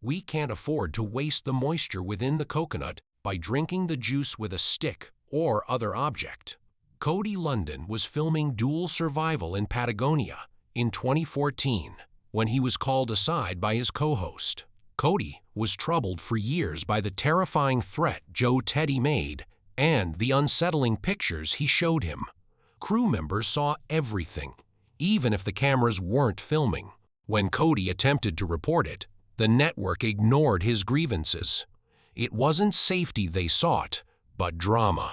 We can't afford to waste the moisture within the coconut by drinking the juice with a stick or other object. Cody Lundin was filming Dual Survival in Patagonia in 2014 when he was called aside by his co-host. Cody was troubled for years by the terrifying threat Joe Teddy made and the unsettling pictures he showed him. Crew members saw everything, even if the cameras weren't filming. When Cody attempted to report it, the network ignored his grievances. It wasn't safety they sought, but drama.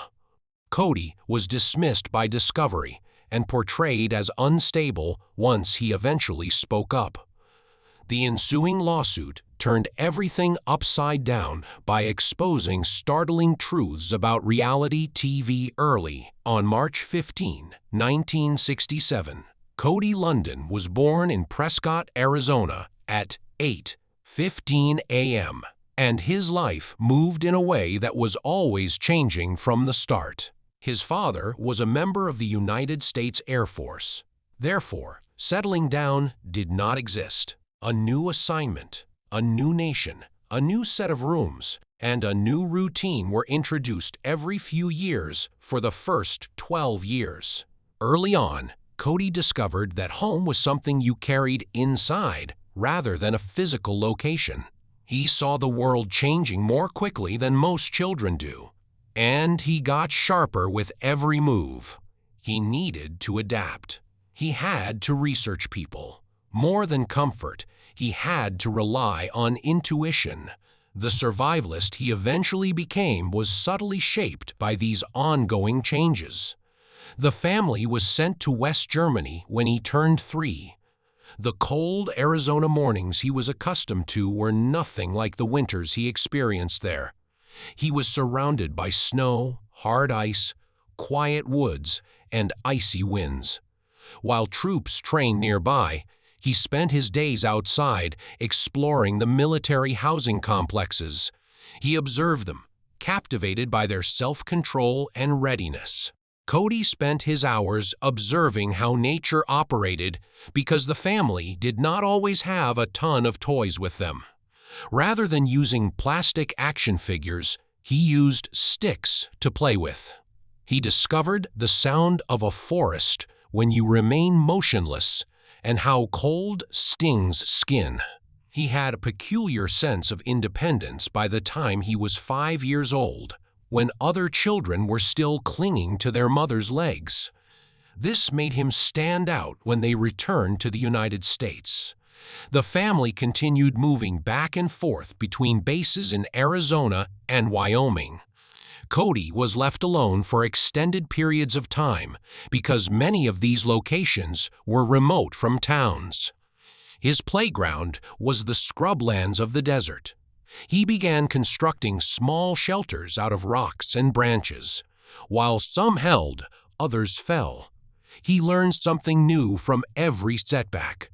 Cody was dismissed by Discovery and portrayed as unstable once he eventually spoke up. The ensuing lawsuit turned everything upside down by exposing startling truths about reality TV early. On March 15, 1967, Cody Lundin was born in Prescott, Arizona at 8:15 a.m., and his life moved in a way that was always changing from the start. His father was a member of the United States Air Force. Therefore, settling down did not exist. A new assignment, a new nation, a new set of rooms, and a new routine were introduced every few years for the first 12 years. Early on, Cody discovered that home was something you carried inside rather than a physical location. He saw the world changing more quickly than most children do, and he got sharper with every move. He needed to adapt. He had to research people. More than comfort, he had to rely on intuition. The survivalist he eventually became was subtly shaped by these ongoing changes. The family was sent to West Germany when he turned 3. The cold Arizona mornings he was accustomed to were nothing like the winters he experienced there. He was surrounded by snow, hard ice, quiet woods, and icy winds. While troops trained nearby, he spent his days outside exploring the military housing complexes. He observed them, captivated by their self-control and readiness. Cody spent his hours observing how nature operated because the family did not always have a ton of toys with them. Rather than using plastic action figures, he used sticks to play with. He discovered the sound of a forest when you remain motionless and how cold stings skin. He had a peculiar sense of independence by the time he was 5 years old, when other children were still clinging to their mother's legs. This made him stand out when they returned to the United States. The family continued moving back and forth between bases in Arizona and Wyoming. Cody was left alone for extended periods of time because many of these locations were remote from towns. His playground was the scrublands of the desert. He began constructing small shelters out of rocks and branches. While some held, others fell. He learned something new from every setback.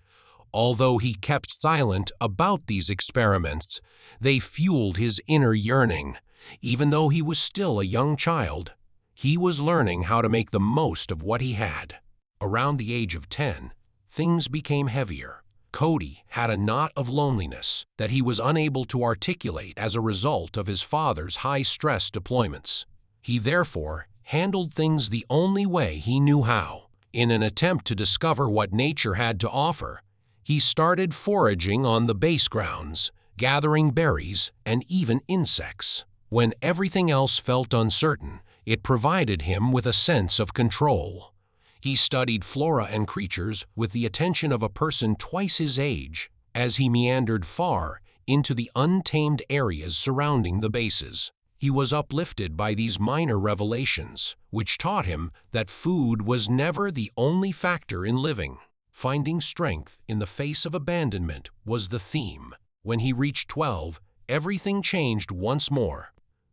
Although he kept silent about these experiments, they fueled his inner yearning. Even though he was still a young child, he was learning how to make the most of what he had. Around the age of 10, things became heavier. Cody had a knot of loneliness that he was unable to articulate as a result of his father's high-stress deployments. He therefore handled things the only way he knew how. In an attempt to discover what nature had to offer, he started foraging on the base grounds, gathering berries and even insects. When everything else felt uncertain, it provided him with a sense of control. He studied flora and creatures with the attention of a person twice his age as he meandered far into the untamed areas surrounding the bases. He was uplifted by these minor revelations, which taught him that food was never the only factor in living. Finding strength in the face of abandonment was the theme. When he reached 12, everything changed once more.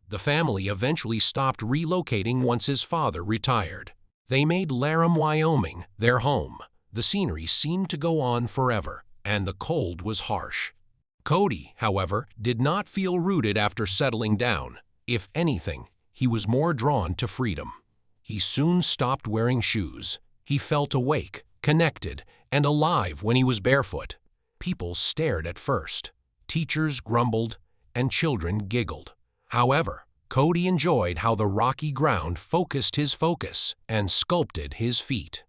The family eventually stopped relocating once his father retired. They made Laram, Wyoming, their home. The scenery seemed to go on forever, and the cold was harsh. Cody, however, did not feel rooted after settling down. If anything, he was more drawn to freedom. He soon stopped wearing shoes. He felt awake, connected, and alive when he was barefoot. People stared at first. teachers grumbled, and children giggled. However, Cody enjoyed how the rocky ground focused his focus and sculpted his feet.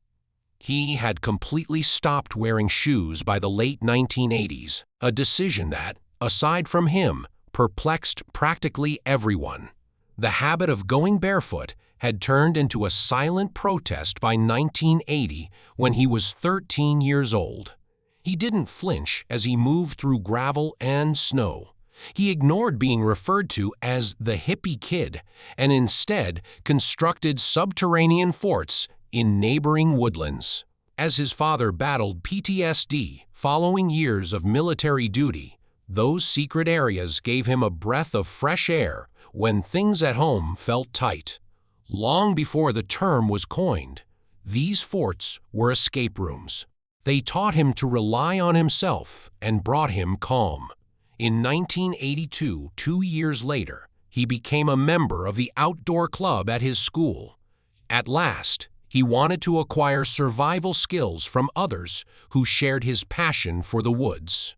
He had completely stopped wearing shoes by the late 1980s, a decision that, aside from him, perplexed practically everyone. The habit of going barefoot had turned into a silent protest by 1980 when he was 13 years old. He didn't flinch as he moved through gravel and snow. He ignored being referred to as the hippie kid and instead constructed subterranean forts in neighboring woodlands. As his father battled PTSD following years of military duty, those secret areas gave him a breath of fresh air when things at home felt tight. Long before the term was coined, these forts were escape rooms. They taught him to rely on himself and brought him calm. In 1982, 2 years later, he became a member of the outdoor club at his school. At last, he wanted to acquire survival skills from others who shared his passion for the woods.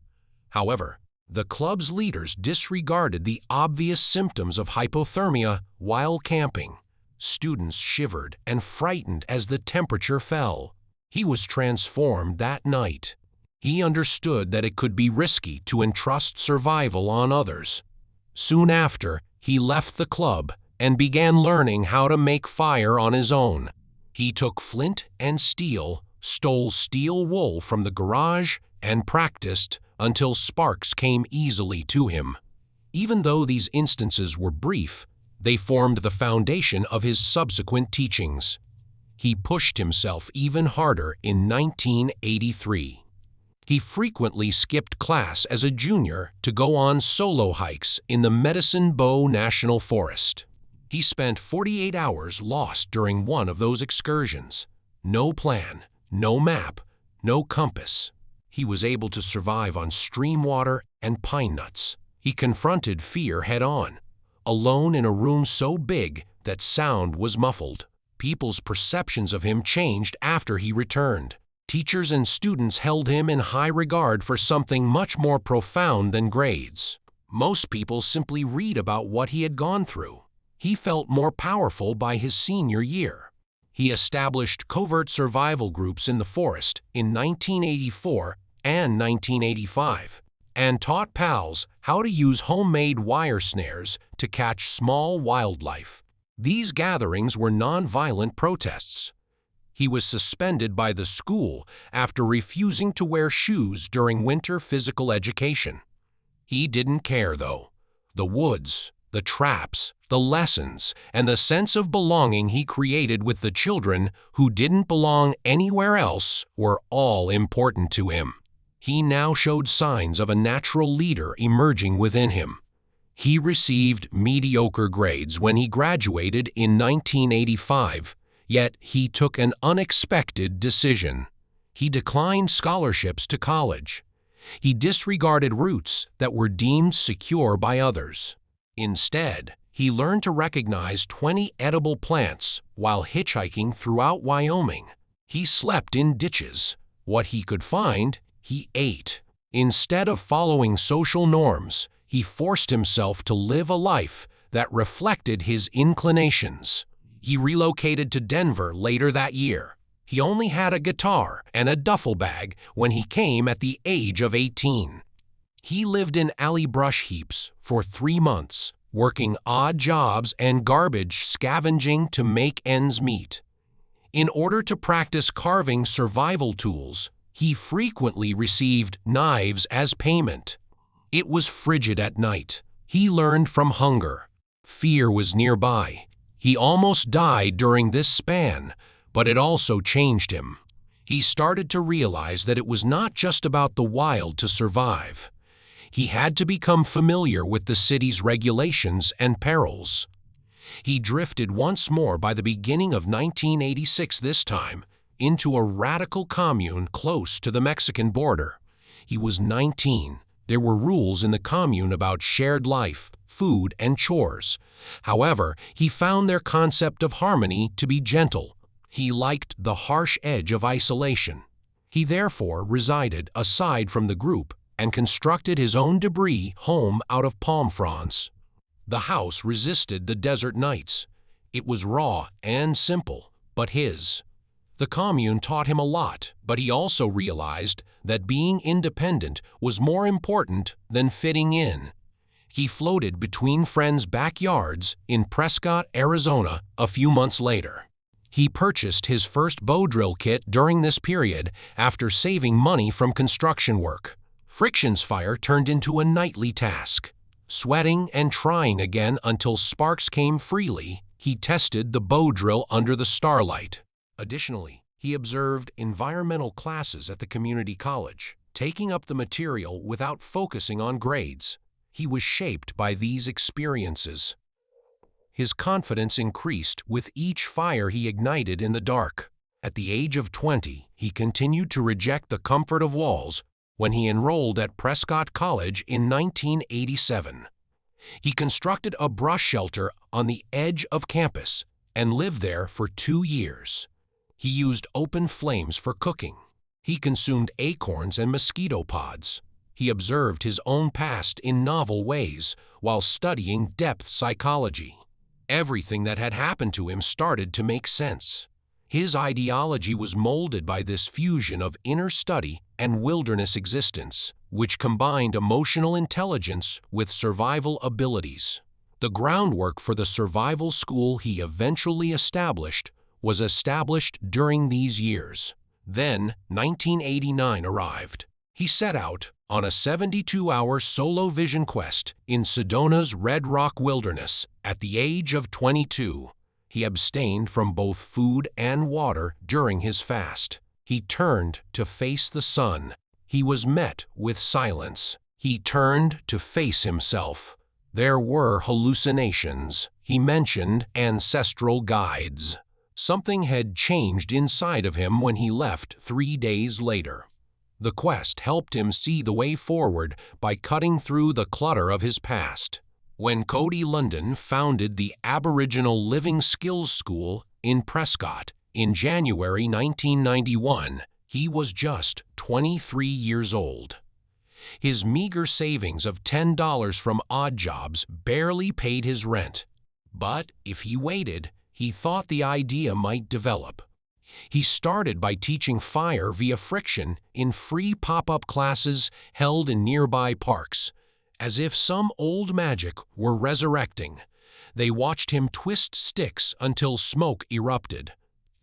However, the club's leaders disregarded the obvious symptoms of hypothermia while camping. Students shivered and frightened as the temperature fell. He was transformed that night. He understood that it could be risky to entrust survival on others. Soon after, he left the club and began learning how to make fire on his own. He took flint and steel, stole steel wool from the garage, and practiced until sparks came easily to him. Even though these instances were brief, they formed the foundation of his subsequent teachings. He pushed himself even harder in 1983. He frequently skipped class as a junior to go on solo hikes in the Medicine Bow National Forest. He spent 48 hours lost during one of those excursions. No plan, no map, no compass. He was able to survive on stream water and pine nuts. He confronted fear head-on, alone in a room so big that sound was muffled. People's perceptions of him changed after he returned. Teachers and students held him in high regard for something much more profound than grades. Most people simply read about what he had gone through. He felt more powerful by his senior year. He established covert survival groups in the forest in 1984 and 1985, and taught pals how to use homemade wire snares to catch small wildlife. These gatherings were non-violent protests. He was suspended by the school after refusing to wear shoes during winter physical education. He didn't care, though. The woods, the traps, the lessons, and the sense of belonging he created with the children who didn't belong anywhere else were all important to him. He now showed signs of a natural leader emerging within him. He received mediocre grades when he graduated in 1985, yet he took an unexpected decision. He declined scholarships to college. He disregarded routes that were deemed secure by others. Instead, he learned to recognize 20 edible plants while hitchhiking throughout Wyoming. He slept in ditches. What he could find, he ate. Instead of following social norms, he forced himself to live a life that reflected his inclinations. He relocated to Denver later that year. He only had a guitar and a duffel bag when he came at the age of 18. He lived in alley brush heaps for 3 months, working odd jobs and garbage scavenging to make ends meet. In order to practice carving survival tools, he frequently received knives as payment. It was frigid at night. He learned from hunger. Fear was nearby. He almost died during this span, but it also changed him. He started to realize that it was not just about the wild to survive. He had to become familiar with the city's regulations and perils. He drifted once more by the beginning of 1986, this time, into a radical commune close to the Mexican border. He was 19. There were rules in the commune about shared life, food, and chores. However, he found their concept of harmony to be gentle. He liked the harsh edge of isolation. He therefore resided aside from the group, and constructed his own debris home out of palm fronds. The house resisted the desert nights. It was raw and simple, but his. The commune taught him a lot, but he also realized that being independent was more important than fitting in. He floated between friends' backyards in Prescott, Arizona, a few months later. He purchased his first bow drill kit during this period after saving money from construction work. Friction's fire turned into a nightly task. Sweating and trying again until sparks came freely, he tested the bow drill under the starlight. Additionally, he observed environmental classes at the community college, taking up the material without focusing on grades. He was shaped by these experiences. His confidence increased with each fire he ignited in the dark. At the age of 20, he continued to reject the comfort of walls when he enrolled at Prescott College in 1987. He constructed a brush shelter on the edge of campus and lived there for 2 years. He used open flames for cooking. He consumed acorns and mosquito pods. He observed his own past in novel ways while studying depth psychology. Everything that had happened to him started to make sense. His ideology was molded by this fusion of inner study and wilderness existence, which combined emotional intelligence with survival abilities. The groundwork for the survival school he eventually established was established during these years. Then, 1989 arrived. He set out on a 72-hour solo vision quest in Sedona's Red Rock Wilderness at the age of 22. He abstained from both food and water during his fast. He turned to face the sun. He was met with silence. He turned to face himself. There were hallucinations. He mentioned ancestral guides. Something had changed inside of him when he left 3 days later. The quest helped him see the way forward by cutting through the clutter of his past. When Cody Lundin founded the Aboriginal Living Skills School in Prescott in January 1991, he was just 23 years old. His meager savings of $10 from odd jobs barely paid his rent. But if he waited, he thought the idea might develop. He started by teaching fire via friction in free pop-up classes held in nearby parks. As if some old magic were resurrecting, they watched him twist sticks until smoke erupted.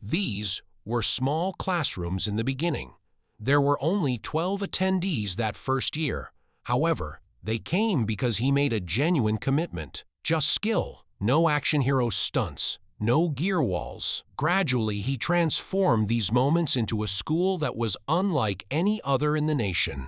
These were small classrooms in the beginning. There were only 12 attendees that first year. However, they came because he made a genuine commitment. Just skill, no action hero stunts, no gear walls. Gradually, he transformed these moments into a school that was unlike any other in the nation.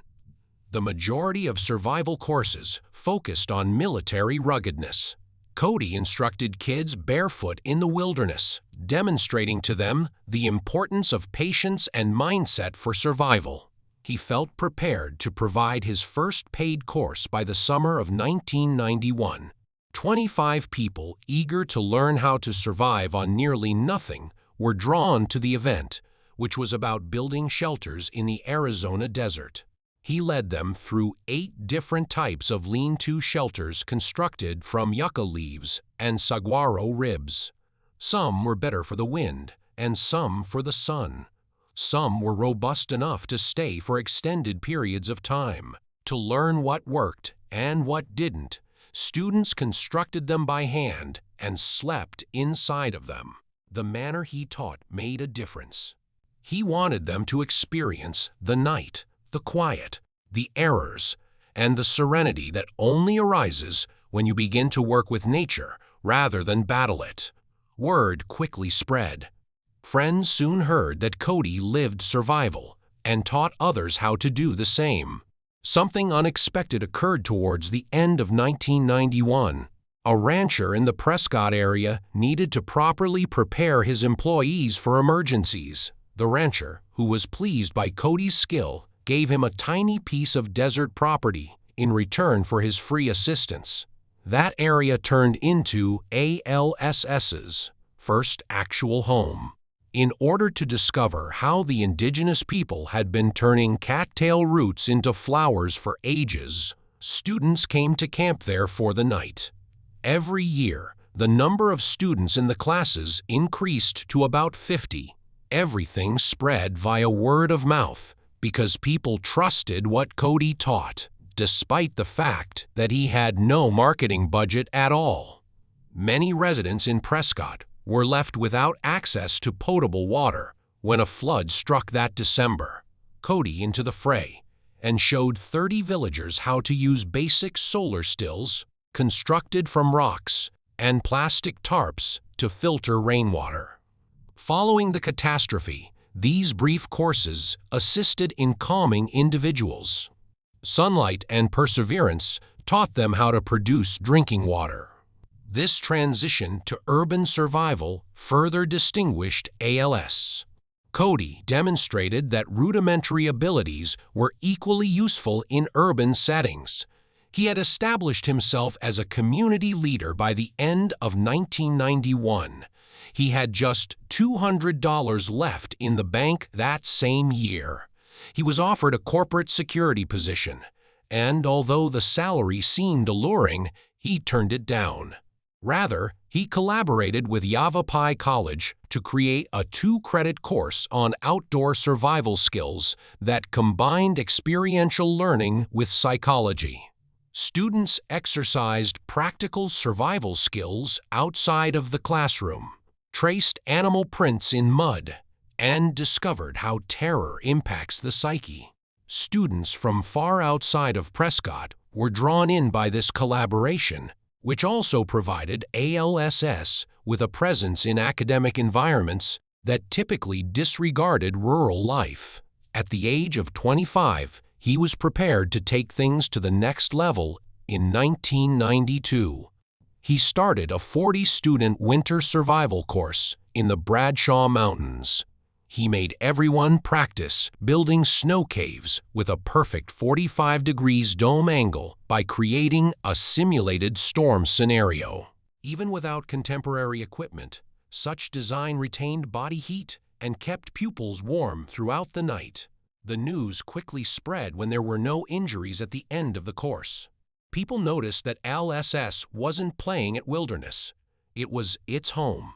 The majority of survival courses focused on military ruggedness. Cody instructed kids barefoot in the wilderness, demonstrating to them the importance of patience and mindset for survival. He felt prepared to provide his first paid course by the summer of 1991. 25 people eager to learn how to survive on nearly nothing were drawn to the event, which was about building shelters in the Arizona desert. He led them through 8 different types of lean-to shelters constructed from yucca leaves and saguaro ribs. Some were better for the wind, and some for the sun. Some were robust enough to stay for extended periods of time. To learn what worked and what didn't, students constructed them by hand and slept inside of them. The manner he taught made a difference. He wanted them to experience the night, the quiet, the errors, and the serenity that only arises when you begin to work with nature rather than battle it. Word quickly spread. Friends soon heard that Cody lived survival and taught others how to do the same. Something unexpected occurred towards the end of 1991. A rancher in the Prescott area needed to properly prepare his employees for emergencies. The rancher, who was pleased by Cody's skill, gave him a tiny piece of desert property in return for his free assistance. That area turned into ALSS's first actual home. In order to discover how the indigenous people had been turning cattail roots into flowers for ages, students came to camp there for the night. Every year, the number of students in the classes increased to about 50. Everything spread via word of mouth because people trusted what Cody taught, despite the fact that he had no marketing budget at all. Many residents in Prescott were left without access to potable water when a flood struck that December. Cody into the fray and showed 30 villagers how to use basic solar stills constructed from rocks and plastic tarps to filter rainwater. Following the catastrophe, these brief courses assisted in calming individuals. Sunlight and perseverance taught them how to produce drinking water. This transition to urban survival further distinguished ALS. Cody demonstrated that rudimentary abilities were equally useful in urban settings. He had established himself as a community leader by the end of 1991. He had just $200 left in the bank that same year. He was offered a corporate security position, and although the salary seemed alluring, he turned it down. Rather, he collaborated with Yavapai College to create a 2-credit course on outdoor survival skills that combined experiential learning with psychology. Students exercised practical survival skills outside of the classroom, traced animal prints in mud, and discovered how terror impacts the psyche. Students from far outside of Prescott were drawn in by this collaboration, which also provided ALSS with a presence in academic environments that typically disregarded rural life. At the age of 25, he was prepared to take things to the next level. In 1992, he started a 40-student winter survival course in the Bradshaw Mountains. He made everyone practice building snow caves with a perfect 45 degrees dome angle by creating a simulated storm scenario. Even without contemporary equipment, such design retained body heat and kept pupils warm throughout the night. The news quickly spread when there were no injuries at the end of the course. People noticed that ALSS wasn't playing at Wilderness. It was its home.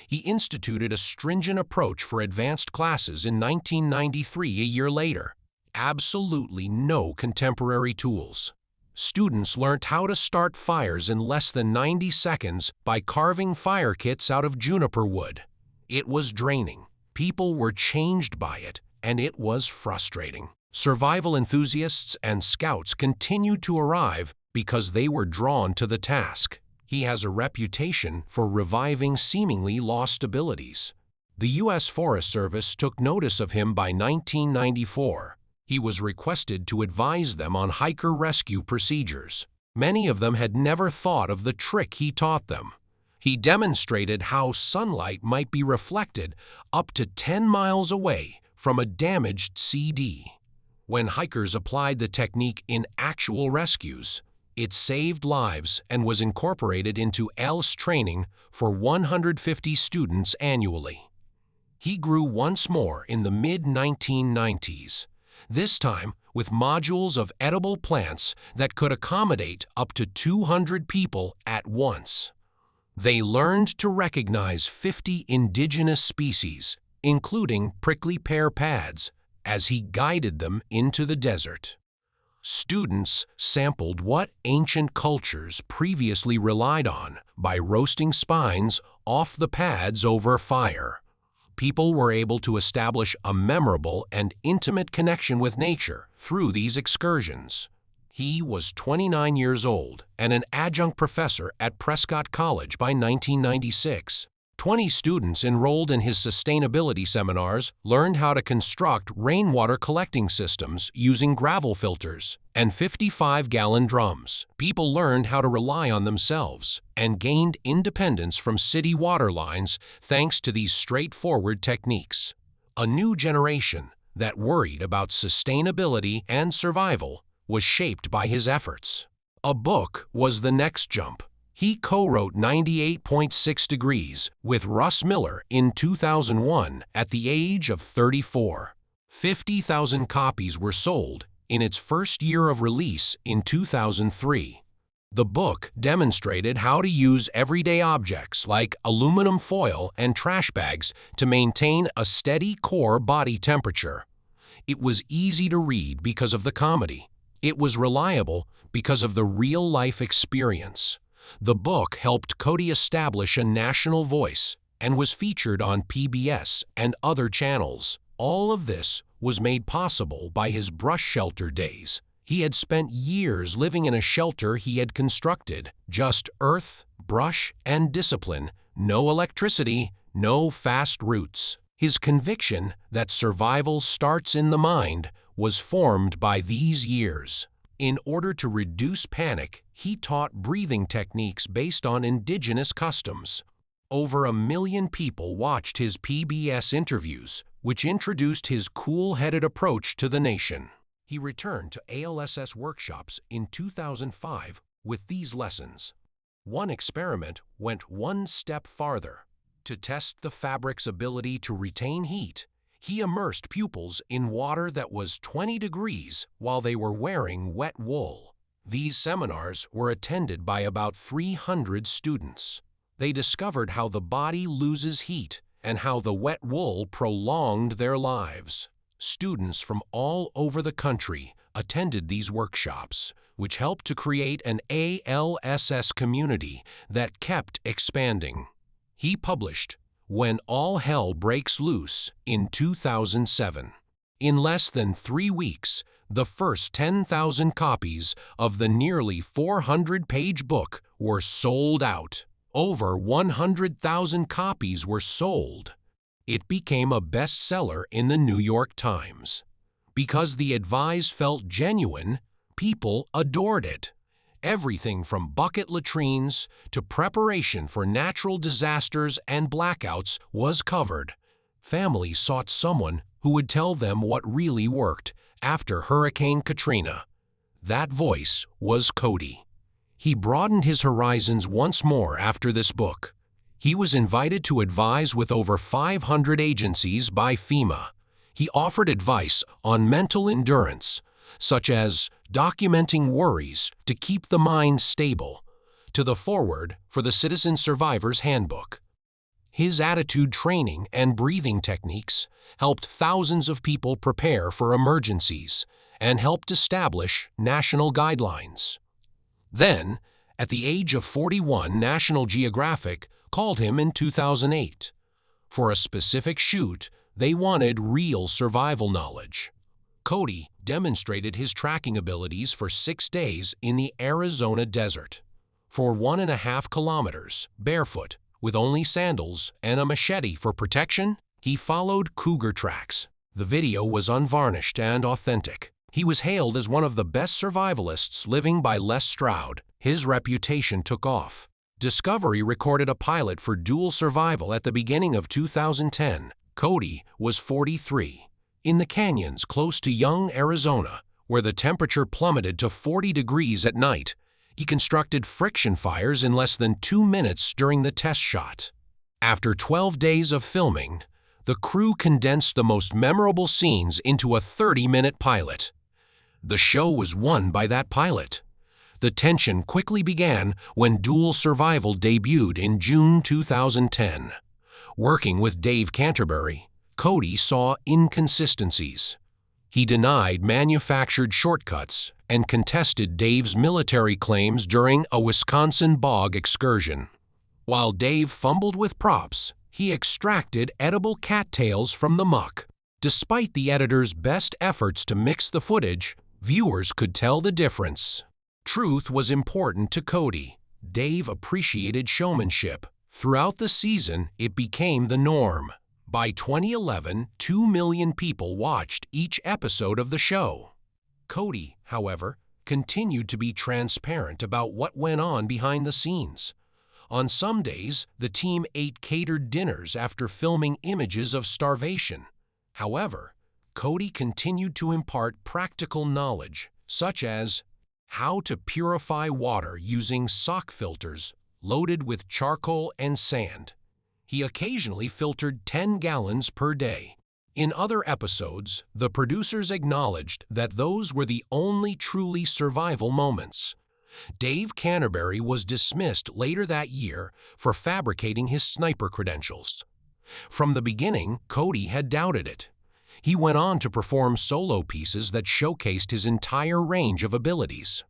He instituted a stringent approach for advanced classes in 1993, a year later. Absolutely no contemporary tools. Students learned how to start fires in less than 90 seconds by carving fire kits out of juniper wood. It was draining. People were changed by it, and it was frustrating. Survival enthusiasts and scouts continued to arrive because they were drawn to the task. He has a reputation for reviving seemingly lost abilities. The U.S. Forest Service took notice of him by 1994. He was requested to advise them on hiker rescue procedures. Many of them had never thought of the trick he taught them. He demonstrated how sunlight might be reflected up to 10 miles away from a damaged CD. When hikers applied the technique in actual rescues, it saved lives and was incorporated into ALS training for 150 students annually. He grew once more in the mid-1990s, this time with modules of edible plants that could accommodate up to 200 people at once. They learned to recognize 50 indigenous species, including prickly pear pads, as he guided them into the desert. Students sampled what ancient cultures previously relied on by roasting spines off the pads over fire. People were able to establish a memorable and intimate connection with nature through these excursions. He was 29 years old and an adjunct professor at Prescott College by 1996. 20 students enrolled in his sustainability seminars learned how to construct rainwater collecting systems using gravel filters and 55-gallon drums. People learned how to rely on themselves and gained independence from city water lines thanks to these straightforward techniques. A new generation that worried about sustainability and survival was shaped by his efforts. A book was the next jump. He co-wrote 98.6 Degrees with Russ Miller in 2001 at the age of 34. 50,000 copies were sold in its first year of release in 2003. The book demonstrated how to use everyday objects like aluminum foil and trash bags to maintain a steady core body temperature. It was easy to read because of the comedy. It was reliable because of the real-life experience. The book helped Cody establish a national voice and was featured on PBS and other channels. All of this was made possible by his brush shelter days. He had spent years living in a shelter he had constructed. Just earth, brush, and discipline. No electricity, no fast routes. His conviction that survival starts in the mind was formed by these years. In order to reduce panic, he taught breathing techniques based on indigenous customs. Over 1 million people watched his PBS interviews, which introduced his cool-headed approach to the nation. He returned to ALSS workshops in 2005 with these lessons. One experiment went one step farther. To test the fabric's ability to retain heat, he immersed pupils in water that was 20 degrees while they were wearing wet wool. These seminars were attended by about 300 students. They discovered how the body loses heat and how the wet wool prolonged their lives. Students from all over the country attended these workshops, which helped to create an ALSS community that kept expanding. He published When All Hell Breaks Loose in 2007. In less than 3 weeks, the first 10,000 copies of the nearly 400-page book were sold out. Over 100,000 copies were sold. It became a bestseller in the New York Times. Because the advice felt genuine, people adored it. Everything from bucket latrines to preparation for natural disasters and blackouts was covered. Families sought someone who would tell them what really worked after Hurricane Katrina. That voice was Cody. He broadened his horizons once more after this book. He was invited to advise with over 500 agencies by FEMA. He offered advice on mental endurance, such as documenting worries to keep the mind stable, to the foreword for the Citizen Survivor's Handbook. His attitude training and breathing techniques helped thousands of people prepare for emergencies and helped establish national guidelines. Then, at the age of 41, National Geographic called him in 2008. For a specific shoot, they wanted real survival knowledge. Cody demonstrated his tracking abilities for 6 days in the Arizona desert. For 1.5 kilometers, barefoot, with only sandals and a machete for protection, he followed cougar tracks. The video was unvarnished and authentic. He was hailed as one of the best survivalists living by Les Stroud. His reputation took off. Discovery recorded a pilot for dual survival at the beginning of 2010. Cody was 43. In the canyons close to Young, Arizona, where the temperature plummeted to 40 degrees at night, he constructed friction fires in less than 2 minutes during the test shot. After 12 days of filming, the crew condensed the most memorable scenes into a 30-minute pilot. The show was won by that pilot. The tension quickly began when Dual Survival debuted in June 2010. Working with Dave Canterbury, Cody saw inconsistencies. He denied manufactured shortcuts and contested Dave's military claims during a Wisconsin bog excursion. While Dave fumbled with props, he extracted edible cattails from the muck. Despite the editor's best efforts to mix the footage, viewers could tell the difference. Truth was important to Cody. Dave appreciated showmanship. Throughout the season, it became the norm. By 2011, 2 million people watched each episode of the show. Cody, however, continued to be transparent about what went on behind the scenes. On some days, the team ate catered dinners after filming images of starvation. However, Cody continued to impart practical knowledge, such as how to purify water using sock filters loaded with charcoal and sand. He occasionally filtered 10 gallons per day. In other episodes, the producers acknowledged that those were the only truly survival moments. Dave Canterbury was dismissed later that year for fabricating his sniper credentials. From the beginning, Cody had doubted it. He went on to perform solo pieces that showcased his entire range of abilities.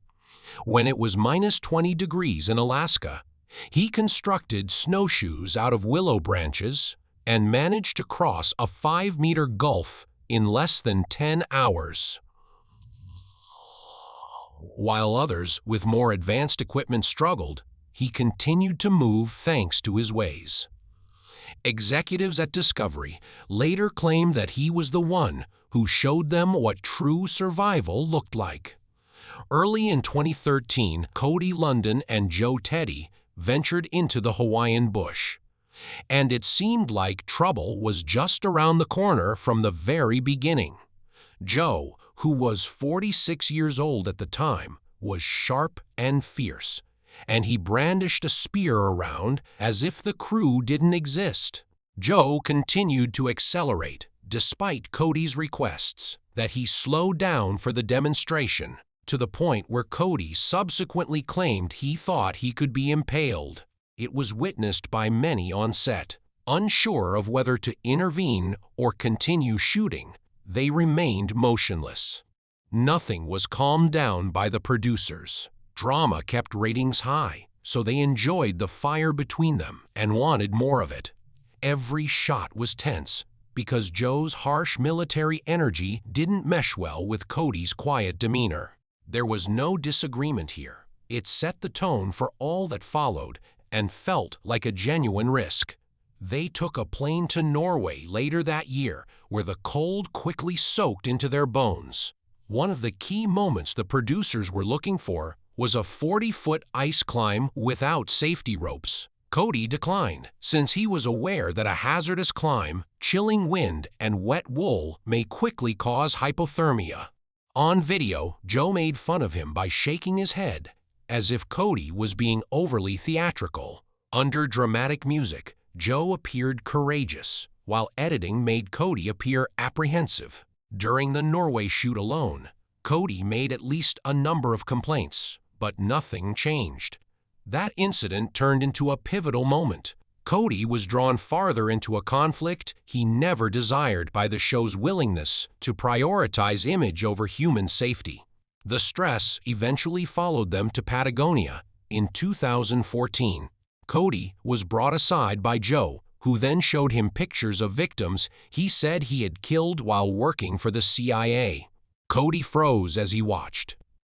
When it was -20 degrees in Alaska, he constructed snowshoes out of willow branches and managed to cross a 5-meter gulf in less than 10 hours. While others with more advanced equipment struggled, he continued to move thanks to his ways. Executives at Discovery later claimed that he was the one who showed them what true survival looked like. Early in 2013, Cody Lundin and Joe Teddy ventured into the Hawaiian bush, and it seemed like trouble was just around the corner from the very beginning. Joe, who was 46 years old at the time, was sharp and fierce, and he brandished a spear around as if the crew didn't exist. Joe continued to accelerate, despite Cody's requests that he slow down for the demonstration, to the point where Cody subsequently claimed he thought he could be impaled. It was witnessed by many on set. Unsure of whether to intervene or continue shooting, they remained motionless. Nothing was calmed down by the producers. Drama kept ratings high, so they enjoyed the fire between them and wanted more of it. Every shot was tense, because Joe's harsh military energy didn't mesh well with Cody's quiet demeanor. There was no disagreement here. It set the tone for all that followed and felt like a genuine risk. They took a plane to Norway later that year, where the cold quickly soaked into their bones. One of the key moments the producers were looking for was a 40-foot ice climb without safety ropes. Cody declined, since he was aware that a hazardous climb, chilling wind, and wet wool may quickly cause hypothermia. On video, Joe made fun of him by shaking his head, as if Cody was being overly theatrical. Under dramatic music, Joe appeared courageous, while editing made Cody appear apprehensive. During the Norway shoot alone, Cody made at least a number of complaints, but nothing changed. That incident turned into a pivotal moment. Cody was drawn farther into a conflict he never desired by the show's willingness to prioritize image over human safety. The stress eventually followed them to Patagonia in 2014. Cody was brought aside by Joe, who then showed him pictures of victims he said he had killed while working for the CIA. Cody froze as he watched,